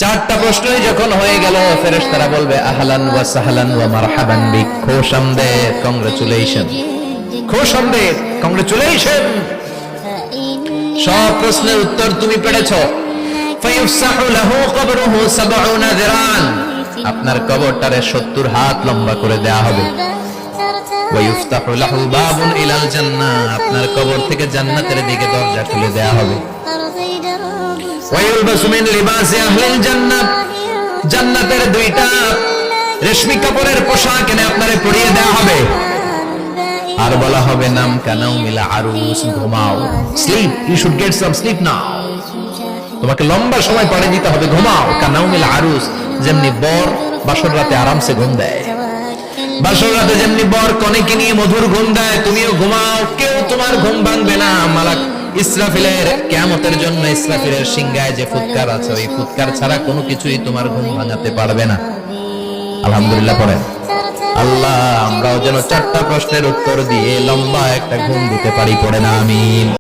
চারটা প্রশ্নই যখন হয়ে গেল, ফেরেশতারা বলবে আহলান ওয়া সাহলান ওয়া মারহাবান বিক, খোশামদেদ, কংগ্রাচুলেশন, খোশামদেদ, কংগ্রাচুলেশন। সব প্রশ্নের উত্তর তুমি পেরেছো। ফায়ুফসাহু লাহু কবরুহু ৭০ যিরান, আপনার কবরটারে ৭০ হাত লম্বা করে দেয়া হবে। ওয়া ইফতাহু লাহু বাবুন ইলাল জান্নাহ, আপনার কবর থেকে জান্নাতের দিকে দরজা খুলে দেয়া হবে। ওয়া ইলবাসু মিন লিবাসি আহলিল জান্নাহ, জান্নাতের দুইটা রেশমি কাপড়ের পোশাক এনে আপনারে পরিয়ে দেয়া হবে। আর বলা হবে নাম কানাউমিল আরুস, ঘুমাও, sleep, you should get some sleep now, তোমাকে লম্বা সময় পড়ে দিতে হবে, ঘুমাও। কানাউমিল আরুস, যেমনি বর বাসর রাতে আরামসে ঘুম দেয়, বাসর রাতে যেমনি বর কনেকে নিয়ে মধুর ঘুম দেয়, তুমিও ঘুমাও, কেউ তোমার ঘুম ভাঙবে না। মালাক ইসরাফিলের কিয়ামতের জন্য ইসরাফিলের সিংহায় যে ফুৎকার আছে, ওই ফুৎকার ছাড়া কোনো কিছুই তোমার ঘুম ভাঙাতে পারবে না। আলহামদুলিল্লাহ পড়েন। আল্লাহ আমরাও যেন চারটা প্রশ্নের উত্তর দিয়ে লম্বা একটা ঘুম দিতে পারি, পড়ে না আমিন।